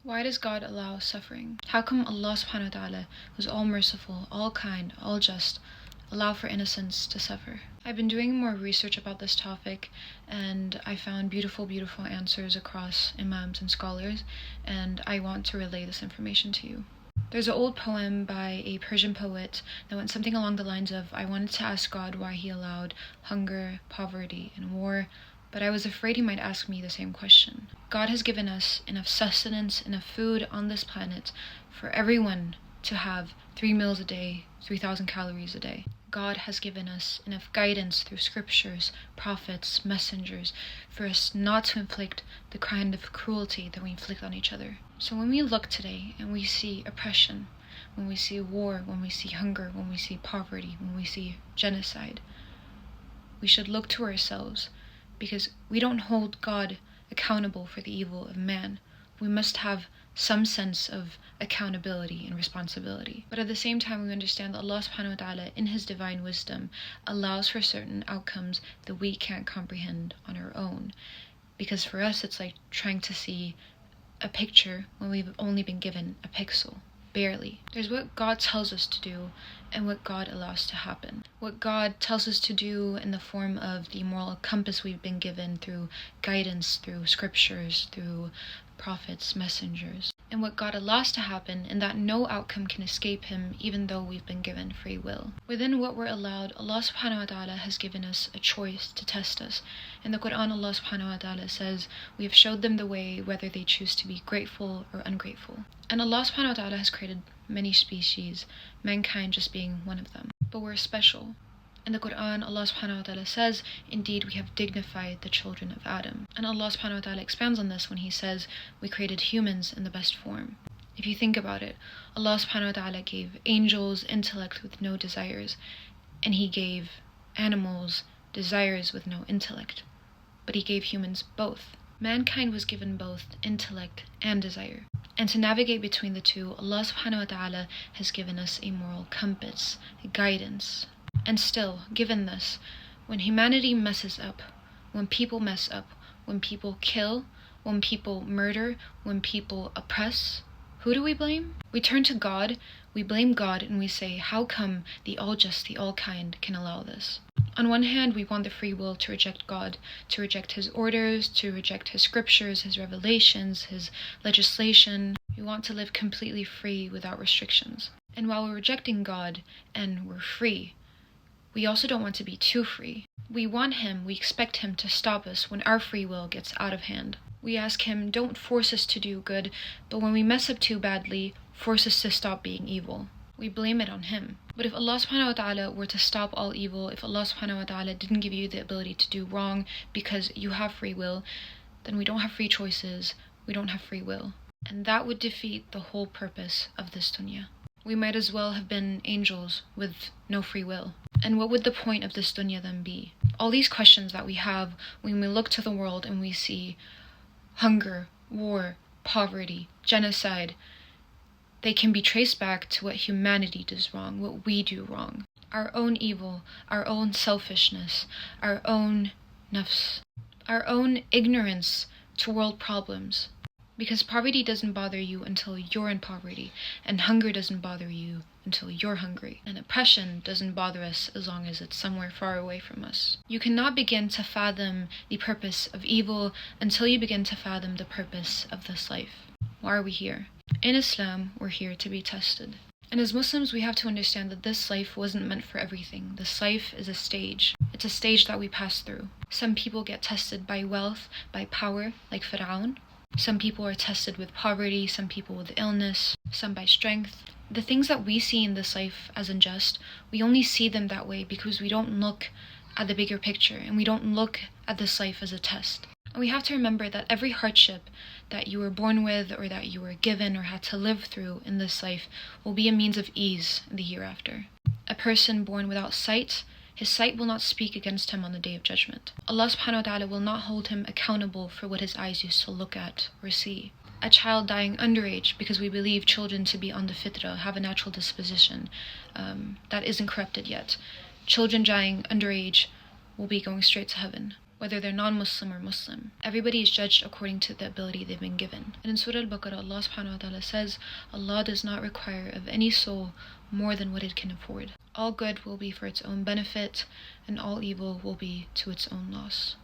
Why does God allow suffering? How come Allah subhanahu wa ta'ala, who's all merciful, all kind, all just, allow for innocents to suffer? I've been doing more research about this topic, and I found beautiful answers across imams and scholars, and I want to relay this information to you. There's an old poem by a Persian poet that went something along the lines of, I wanted to ask God why he allowed hunger, poverty, and war, but I was afraid he might ask me the same question. God has given us enough sustenance, enough food on this planet for everyone to have 3 meals a day, 3,000 calories a day. God has given us enough guidance through scriptures, prophets, messengers, for us not to inflict the kind of cruelty that we inflict on each other. So when we look today and we see oppression, when we see war, when we see hunger, when we see poverty, when we see genocide, we should look to ourselves, because we don't hold God accountable for the evil of man. We must have some sense of accountability and responsibility. But at the same time, we understand that Allah subhanahu wa ta'ala, in his divine wisdom, allows for certain outcomes that we can't comprehend on our own. Because for us, it's like trying to see a picture when we've only been given a pixel. Barely. There's what God tells us to do and what God allows to happen. What God tells us to do in the form of the moral compass we've been given through guidance, through scriptures, through prophets, messengers. And what God allows to happen in that no outcome can escape him, even though we've been given free will. Within what we're allowed, Allah subhanahu wa ta'ala has given us a choice to test us. In the Quran, Allah subhanahu wa ta'ala says, we have showed them the way whether they choose to be grateful or ungrateful. And Allah subhanahu wa ta'ala has created many species, mankind just being one of them. But we're special. In the Quran, Allah subhanahu wa ta'ala says, indeed we have dignified the children of Adam. And Allah subhanahu wa ta'ala expands on this when he says, we created humans in the best form. If you think about it, Allah subhanahu wa ta'ala gave angels intellect with no desires, and he gave animals desires with no intellect. But he gave humans both. Mankind was given both intellect and desire. And to navigate between the two, Allah subhanahu wa ta'ala has given us a moral compass, a guidance. And still, given this, when humanity messes up, when people mess up, when people kill, when people murder, when people oppress, who do we blame? We turn to God, we blame God, and we say, how come the all-just, the all-kind can allow this? On one hand, we want the free will to reject God, to reject his orders, to reject his scriptures, his revelations, his legislation. We want to live completely free without restrictions. And while we're rejecting God and we're free, we also don't want to be too free. We want him, we expect him to stop us when our free will gets out of hand. We ask him, don't force us to do good, but when we mess up too badly, force us to stop being evil. We blame it on him. But if Allah subhanahu wa ta'ala were to stop all evil, if Allah subhanahu wa ta'ala didn't give you the ability to do wrong because you have free will, then we don't have free choices, we don't have free will. And that would defeat the whole purpose of this dunya. We might as well have been angels with no free will. And what would the point of this dunya then be? All these questions that we have when we look to the world and we see hunger, war, poverty, genocide, they can be traced back to what humanity does wrong, what we do wrong. Our own evil, our own selfishness, our own nafs, our own ignorance to world problems. Because poverty doesn't bother you until you're in poverty, and hunger doesn't bother you until you're hungry, and oppression doesn't bother us as long as it's somewhere far away from us. You cannot begin to fathom the purpose of evil until you begin to fathom the purpose of this life. Why are we here? In Islam, we're here to be tested. And as Muslims, we have to understand that this life wasn't meant for everything. This life is a stage. It's a stage that we pass through. Some people get tested by wealth, by power, like Fir'aun. Some people are tested with poverty, some people with illness, some by strength. The things that we see in this life as unjust, we only see them that way because we don't look at the bigger picture and we don't look at this life as a test. And we have to remember that every hardship that you were born with or that you were given or had to live through in this life will be a means of ease in the hereafter. A person born without sight, his sight will not speak against him on the day of judgment. Allah subhanahu wa ta'ala will not hold him accountable for what his eyes used to look at or see. A child dying underage, because we believe children to be on the fitrah, have a natural disposition that isn't corrupted yet. Children dying underage will be going straight to heaven. whether they're non-Muslim or Muslim. Everybody is judged according to the ability they've been given. And in Surah Al-Baqarah, Allah subhanahu wa ta'ala says, Allah does not require of any soul more than what it can afford. All good will be for its own benefit, and all evil will be to its own loss.